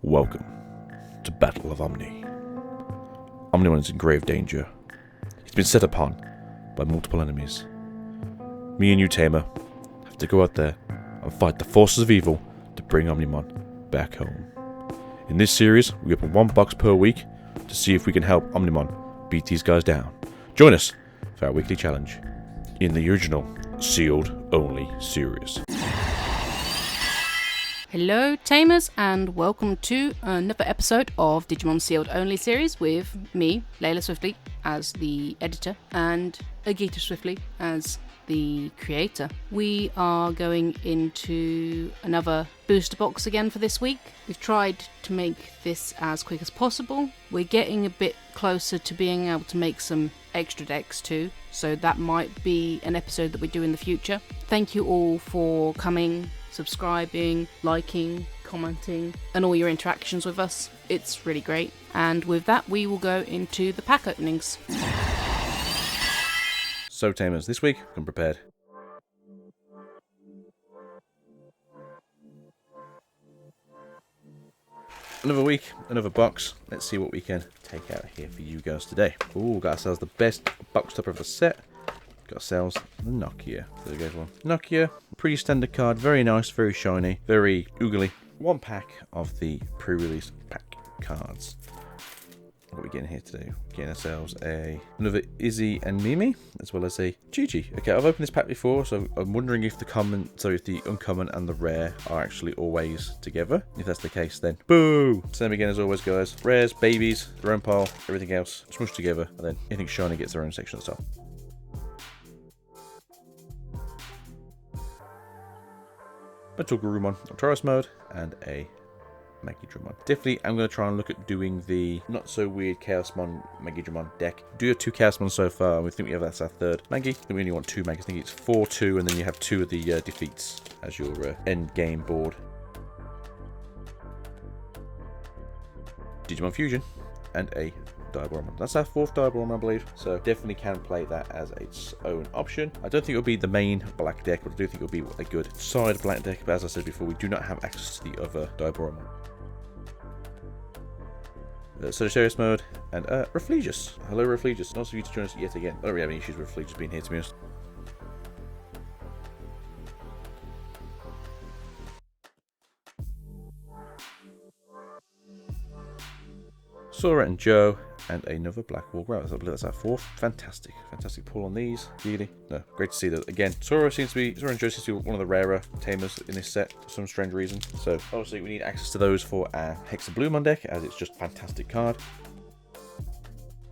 Welcome to Battle of Omni. Omnimon is in grave danger. He's been set upon by multiple enemies. Me and you, Tamer, have to go out there and fight the forces of evil to bring Omnimon back home. In this series, we open one box per week to see if we can help Omnimon beat these guys down. Join us for our weekly challenge in the original sealed only series. Hello Tamers, and welcome to another episode of Digimon Sealed Only series with me, LaylaSwiftly, as the editor, and A.K.A. Swiftly as the creator. We are going into another booster box again for this week. We've tried to make this as quick as possible. We're getting a bit closer to being able to make some extra decks too, so that might be an episode that we do in the future. Thank you all for coming, subscribing, liking, commenting, and all your interactions with us. It's really great. And with that, we will go into the pack openings. So Tamers, this week, come prepared. Another week, another box. Let's see what we can take out here for you guys today. Ooh, got ourselves the best box topper of the set. Got ourselves the Nokia. There goes one. Nokia, pretty standard card, very nice, very shiny, very oogly. One pack of the pre-release pack cards. What are we getting here today? Getting ourselves another Izzy and Mimi, as well as a Gigi. Okay, I've opened this pack before, so I'm wondering if if the uncommon and the rare are actually always together. If that's the case, then boo! Same again as always, guys. Rares, babies, their own pile, everything else smushed together, and then anything shiny gets their own section at the top. Metal Garurumon on Taurus mode, and a Megidramon. Definitely, I'm going to try and look at doing the not so weird Chaosmon Megidramon deck. Do have two Chaosmon so far, and we think we have that's our third Magi. I think we only want two Magis. I think it's 4-2, and then you have two of the defeats as your end game board. Digimon Fusion, and a Diaboromon. That's our fourth Diaboromon, I believe, so definitely can play that as its own option. I don't think it'll be the main black deck, but I do think it'll be a good side black deck, but as I said before, we do not have access to the other Diaboromon. Sagittarius mode, and Reflegius. Hello Reflegius, nice of you to join us yet again. I don't really have any issues with Reflegius being here, to be honest. Sora and Joe, and another Black Wall Growl. I believe that's our fourth. Fantastic pull on these. Really, no, great to see that again. Sora and Joe seems to be one of the rarer Tamers in this set for some strange reason. So obviously we need access to those for our Hex and Bluemon deck, as it's just a fantastic card.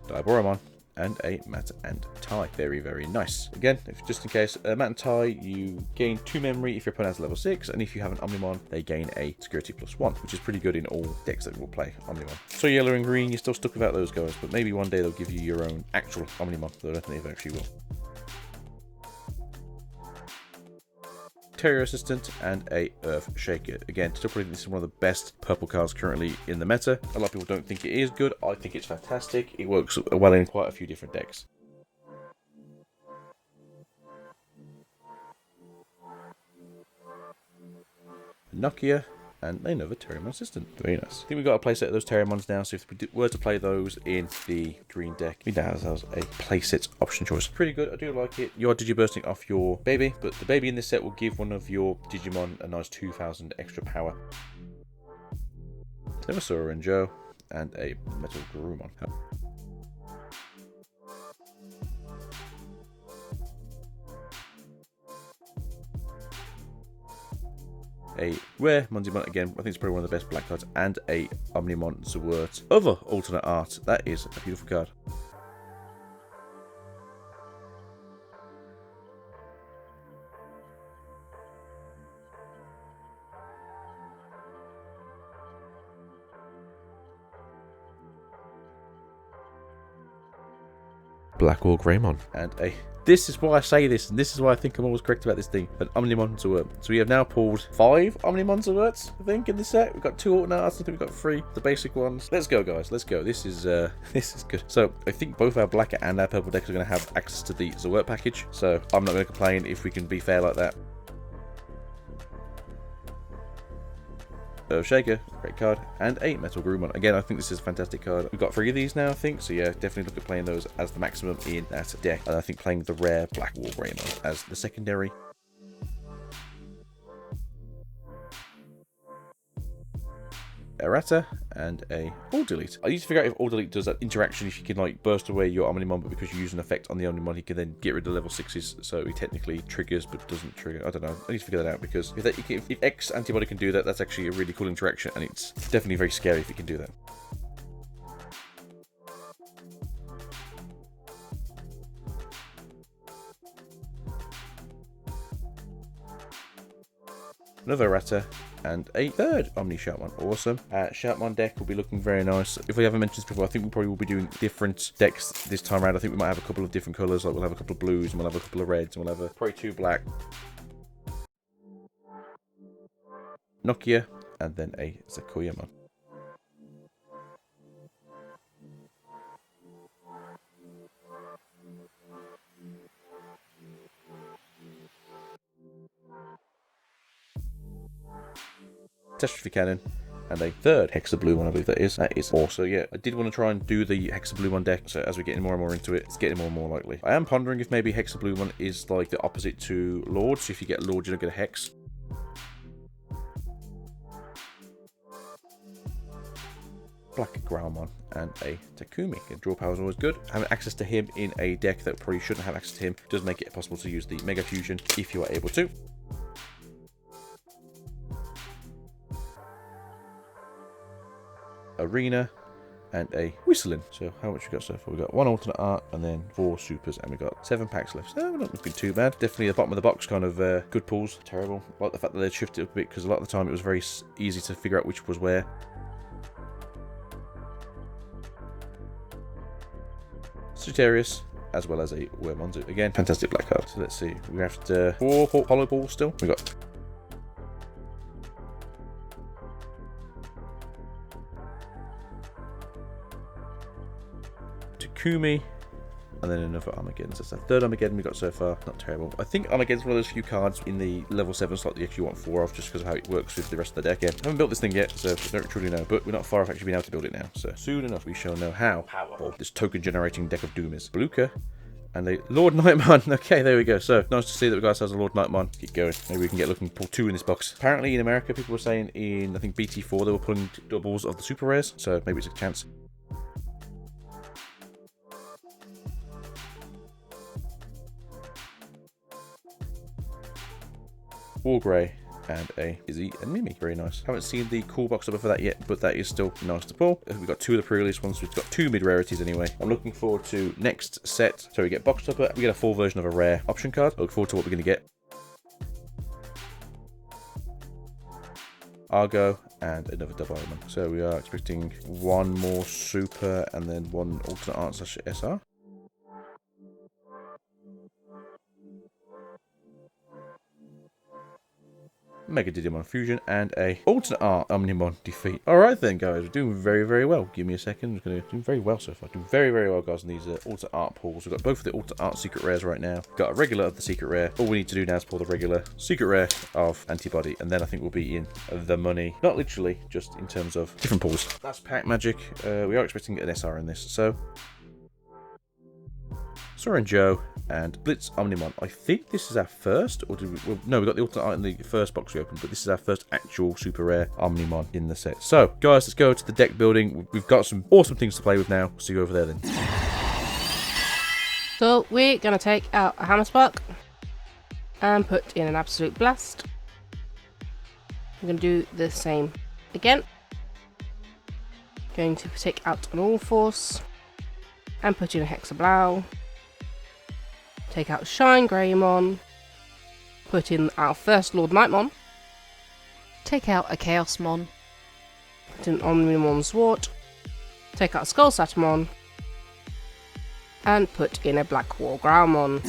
Diaboromon, and a Matt and Tai. Very, very nice. Again, just in case, Matt and Tai, you gain 2 memory if your opponent has level 6, and if you have an Omnimon, they gain a security +1, which is pretty good in all decks that will play Omnimon. So yellow and green, you're still stuck without those guys, but maybe one day they'll give you your own actual Omnimon, though I don't think they actually will. Terrier Assistant, and a Earth Shaker. Again, still probably this is one of the best purple cards currently in the meta. A lot of people don't think it is good. I think it's fantastic. It works well in quite a few different decks. Nokia, and another Terriermon Assistant. Very nice. I think we've got a playset of those Terriermons now, so if we were to play those in the green deck, we now have ourselves a playset option choice. Pretty good, I do like it. You are digibursting off your baby, but the baby in this set will give one of your Digimon a nice 2,000 extra power. Sora and Joe, and a Metal Garurumon. A rare Omnimon again, I think it's probably one of the best black cards, and a Omnimon Zwart. Other alternate art, that is a beautiful card. Black Wall Greymon, and a... This is why I say this, and this is why I think I'm always correct about this thing. An Omnimon Zwart. So we have now pulled 5 Omnimon Zwarts, I think, in this set. We've got 2 alternate arts, I think we've got 3, the basic ones. Let's go, guys, let's go. This is good. So I think both our black and our purple decks are going to have access to the Zwart package. So I'm not going to complain if we can be fair like that. Shaker, great card, and a Metal Groomon. Again, I think this is a fantastic card. We've got 3 of these now, I think, so yeah, definitely look at playing those as the maximum in that deck. And I think playing the rare Black War Greymon as the secondary. Errata, and a All Delete. I need to figure out if All Delete does that interaction if you can like burst away your Omnimon, but because you use an effect on the Omnimon, he can then get rid of level 6s, so he technically triggers but doesn't trigger. I don't know. I need to figure that out, because if X antibody can do that, that's actually a really cool interaction, and it's definitely very scary if you can do that. Another Errata, and a third Omni Shoutmon. Awesome. Shoutmon deck will be looking very nice. If we haven't mentioned this before, I think we probably will be doing different decks this time around. I think we might have a couple of different colours. Like we'll have a couple of blues, and we'll have a couple of reds, and we'll have probably 2 black. Nokia, and then a Zakuyamon. Catastrophe Cannon, and a third Hexa Blue one, I believe that is. That is also, yeah, I did want to try and do the Hexa Blue one deck, so as we're getting more and more into it, it's getting more and more likely. I am pondering if maybe Hexa Blue one is like the opposite to Lord, so if you get Lord, you don't get a Hex. Black Growlmon, and a Takumi. Again, draw power is always good. Having access to him in a deck that probably shouldn't have access to him does make it possible to use the Mega Fusion if you are able to. Arena, and a Whistling. So how much we got so far? We got 1 alternate art, and then 4 supers, and we got 7 packs left. So we're not looking too bad. Definitely the bottom of the box kind of good pulls. Terrible. I like the fact that they shifted it a bit, because a lot of the time it was very easy to figure out which was where. Sagittarius, as well as a Wormonzu. Again, fantastic black card. So let's see. We have 4 hollow balls still. We got Takumi, and then another Armageddon. So that's the third Armageddon we got so far. Not terrible. I think Armageddon's one of those few cards in the level 7 slot that you actually want 4 of, just because of how it works with the rest of the deck. Again, I haven't built this thing yet, so I don't truly know, but we're not far off actually being able to build it now. So soon enough, we shall know how powerful this token generating deck of doom is. Bluka, and a Lord Nightmon. Okay, there we go. So nice to see that we got ourselves a Lord Nightmon. Keep going. Maybe we can get looking pull 2 in this box. Apparently in America, people were saying in, I think, BT4, they were pulling doubles of the super rares, so maybe it's a chance. War Grey, and a Izzy and Mimi. Very nice. Haven't seen the cool box number for that yet, but that is still nice to pull. We've got 2 of the pre-release ones. We've got 2 mid-rarities anyway. I'm looking forward to next set. So we get box topper. We get a full version of a rare option card. I look forward to what we're going to get. Argo, and another double element. So we are expecting 1 more super, and then 1 alternate art / SR. Mega Digimon Fusion, and a alternate art Omnimon defeat. Alright then, guys, we're doing very, very well. Give me a second. We're going to do very well so far. Doing very, very well, guys, on these alternate art pulls. We've got both of the alternate art secret rares right now. We've got a regular of the secret rare. All we need to do now is pull the regular secret rare of antibody, and then I think we'll be in the money. Not literally, just in terms of different pulls. That's pack magic. We are expecting an SR in this, so Sora and Joe, and Blitz Omnimon. I think this is our first, or did we, well, no, we got the alternate art in the first box we opened, but this is our first actual super rare Omnimon in the set. So, guys, let's go to the deck building. We've got some awesome things to play with now. See you over there then. So we're going to take out a Hammer Spark and put in an Absolute Blast. I'm going to do the same again. Going to take out an All Force and put in a Hexablow. Take out Shine Greymon, put in our first Lord Nightmon, Take out a Chaosmon, put in Omnimon Zwart, take out Skull Satamon, and put in a Black War Growlmon.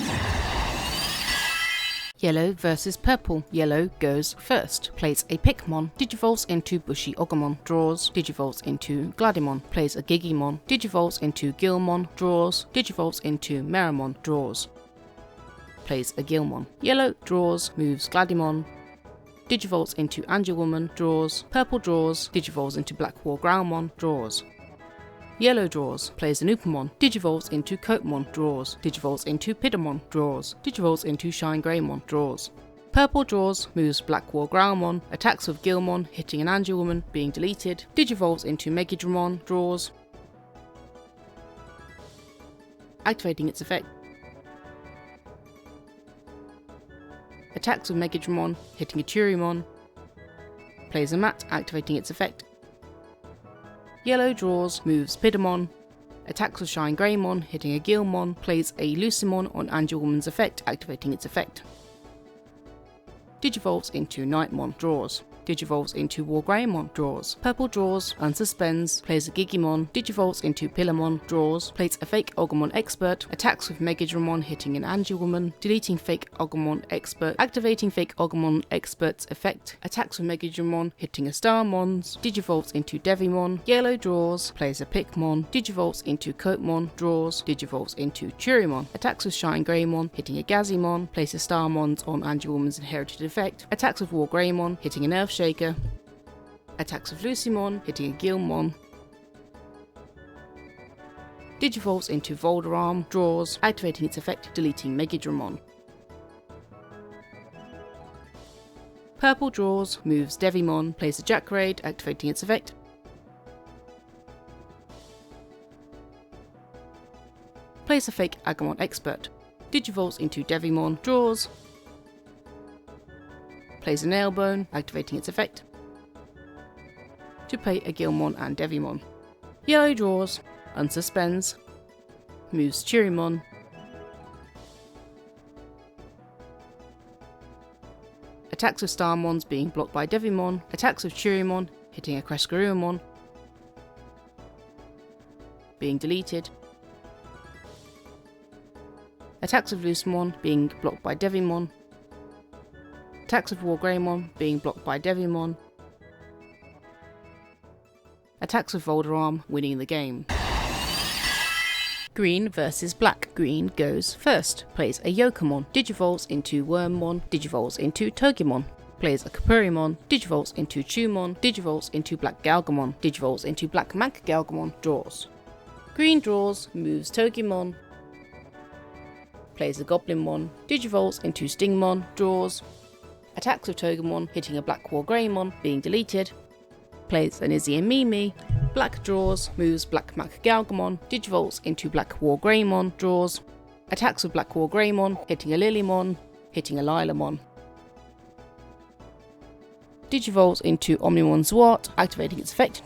Yellow versus purple. Yellow goes first. Plays a Pikmon. Digivolves into Bushy Ogumon. Draws. Digivolves into Gladimon. Plays a Gigimon. Digivolves into Gilmon. Draws. Digivolves into Meramon. Draws. Plays a Gilmon. Yellow draws, moves Gladimon. digivolves into Angelwoman, draws. Purple draws, digivolves into Black War Growlmon, draws. Yellow draws, plays an Upamon, digivolves into Coatmon, draws. Digivolves into Pidamon, draws. Digivolves into Shine Greymon, draws. Purple draws, moves Black War Growlmon, attacks with Gilmon, hitting an Angelwoman, being deleted. Digivolves into Megidramon, draws. Activating its effect. Attacks with Megidramon, hitting a Turimon. Plays a mat, activating its effect. Yellow draws, moves Pidamon. Attacks with Shine Greymon, hitting a Gilmon. Plays a Lucimon on Angelwoman's effect, activating its effect. Digivolves into Nightmon, draws. Digivolves into War Greymon, draws. Purple draws, unsuspends, plays a Gigimon. Digivolves into Pillamon, draws. Plays a fake Ogumon Expert. Attacks with Megidramon, hitting an Angelwoman. Deleting fake Ogumon Expert. Activating fake Ogumon Expert's effect. Attacks with Megidramon, hitting a Starmons. Digivolves into Devimon. Yellow draws, plays a Pikmon. Digivolves into Coatmon, draws. Digivolves into Turimon. Attacks with Shine Greymon, hitting a Gazimon. Places Starmons on Angelwoman's inherited effect. Attacks with War Greymon, hitting an Earth Shaker. Attacks with Lucimon, hitting a Gilmon. Digivolves into Volderarm, draws, activating its effect, deleting Megidramon. Purple draws, moves Devimon, plays a Jackraid, activating its effect. Plays a fake Agumon Expert. Digivolves into Devimon, draws. Plays a Nailbone, activating its effect. To play a Gilmon and Devimon. Yellow draws, unsuspends, moves Turimon. Attacks with Starmons being blocked by Devimon. Attacks with Turimon, hitting a Crescaruamon, being deleted. Attacks with Lucimon being blocked by Devimon. Attacks with War Greymon being blocked by Devimon. Attacks with Volderarm, winning the game. Green versus Black. Green goes first. Plays a Yokamon. Digivolves into Wormmon. Digivolves into Togimon. Plays a Kapurimon. Digivolves into Chumon. Digivolves into Black Galgamon. Digivolves into Black Mac Galgamon. Draws. Green draws, moves Togimon. Plays a Goblinmon. Digivolves into Stingmon. Draws. Attacks with Togemon, hitting a Black War Greymon, being deleted. Plays an Izzy and Mimi. Black draws, moves Black Mac Galgamon. Digivolves into Black War Greymon, draws. Attacks with Black War Greymon, hitting a Lilymon, hitting a LaylaMon. Digivolves into Omnimon Zwart, activating its effect.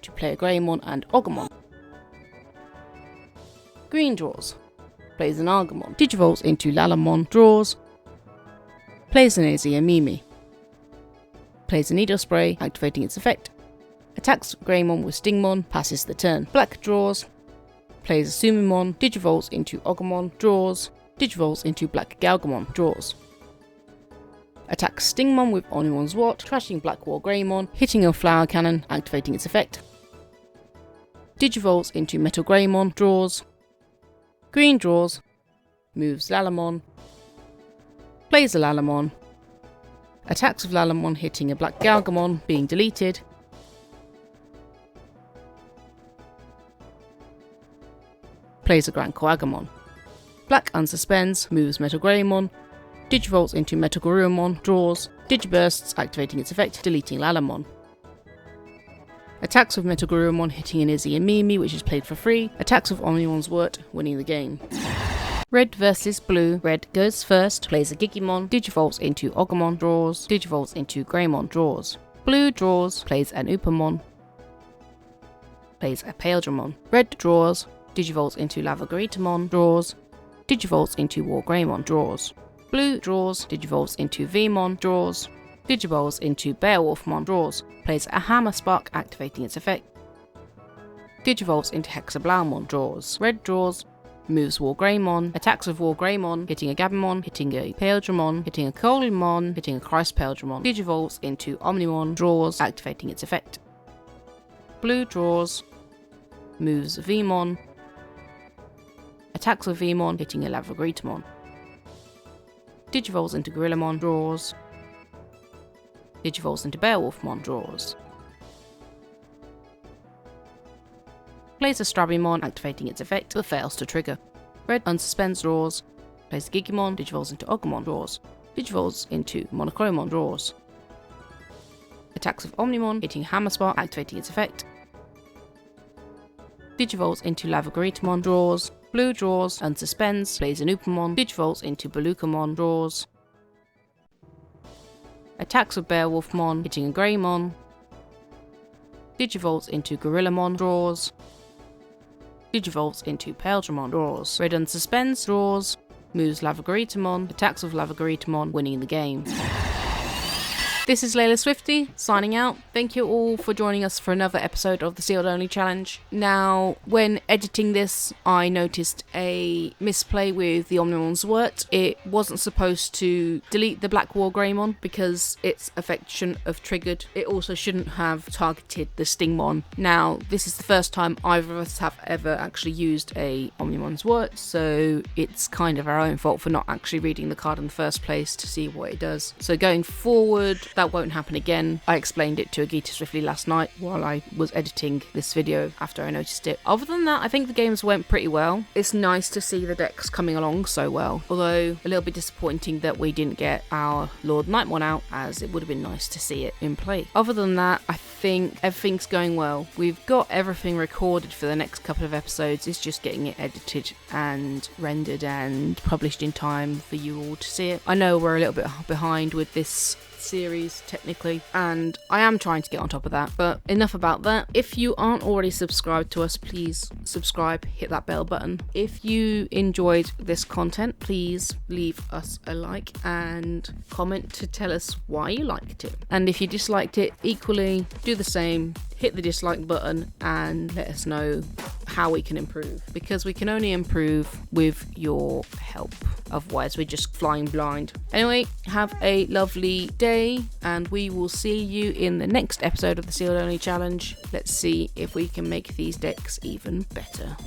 To play a Greymon and Agumon. Green draws. Plays an Agumon. Digivolves into LaylaMon, draws. Plays an Izzy and Mimi. Plays a Needle Spray, activating its effect. Attacks Greymon with Stingmon, passes the turn. Black draws. Plays a Sumimon. Digivolves into Agumon, draws. Digivolves into Black Galgamon, draws. Attacks Stingmon with Omnimon Zwart, trashing Black War Greymon, hitting a Flower Cannon, activating its effect. Digivolves into Metal Greymon, draws. Green draws, moves LaylaMon, plays a LaylaMon, attacks with LaylaMon, hitting a Black Galgamon, being deleted. Plays a Grand Coagamon. Black unsuspends, moves Metal Greymon, digivolts into Metal Garurumon, draws, digibursts, activating its effect, deleting LaylaMon. Attacks with Metal Garurumon, hitting an Izzy and Mimi, which is played for free. Attacks with Omnimon's Wort, winning the game. Red versus Blue. Red goes first, plays a Gigimon, digivolts into Agumon, draws, digivolts into Greymon, draws. Blue draws, plays an Upamon, plays a Paildramon. Red draws, digivolts into Lavagaritamon, draws, digivolts into War Greymon, draws. Blue draws, digivolts into Vmon, draws, digivolts into Beowulfmon, draws, plays a Hammer Spark, activating its effect. Digivolts into Hexablaumon, draws. Red draws, moves War Greymon, attacks with War Greymon, hitting a Gabumon, hitting a Paildramon, hitting a Colimon, hitting a Christ Paildramon. Digivolts into Omnimon, draws, activating its effect. Blue draws, moves Vmon, attacks with Vmon, hitting a Lavagritamon. Digivolves into Gorillamon, draws. Digivolves into Beowulfmon, draws. Plays a Strabimon, activating its effect, but fails to trigger. Red unsuspends, draws. Plays a Gigimon, Digivolves into Ogremon, draws. Digivolves into Monochromon, draws. Attacks of Omnimon, hitting Hammerspark, activating its effect. Digivolves into Lavagaritamon, draws. Blue draws, unsuspends, plays an Upamon, Digivolves into Balukamon, draws. Attacks of Beowulfmon, hitting a Greymon. Digivolves into Gorillamon, draws. Digivolves into Paildramon, draws. Red unsuspends, draws. Moves Lavagaritamon, attacks of Lavagaritamon, winning the game. This is LaylaSwiftly, signing out. Thank you all for joining us for another episode of the Sealed Only Challenge. Now, when editing this, I noticed a misplay with the Omnimon Zwart. It wasn't supposed to delete the Black War Greymon because its effect shouldn't have triggered. It also shouldn't have targeted the Stingmon. Now, this is the first time either of us have ever actually used a Omnimon Zwart, so it's kind of our own fault for not actually reading the card in the first place to see what it does. So going forward, that won't happen again. I explained it to A.K.A. last night while I was editing this video after I noticed it. Other than that, I think the games went pretty well. It's nice to see the decks coming along so well, although a little bit disappointing that we didn't get our Lord Nightmon out, as it would have been nice to see it in play. Other than that, I think everything's going well. We've got everything recorded for the next couple of episodes. It's just getting it edited and rendered and published in time for you all to see it. I know we're a little bit behind with this series technically, and I am trying to get on top of that, but enough about that. If you aren't already subscribed to us, please subscribe, hit that bell button. If you enjoyed this content, please leave us a like and comment to tell us why you liked it, and if you disliked it, equally do the same. Hit the dislike button and let us know how we can improve, because we can only improve with your help, otherwise we're just flying blind. Anyway, have a lovely day and we will see you in the next episode of the Sealed Only Challenge. Let's see if we can make these decks even better.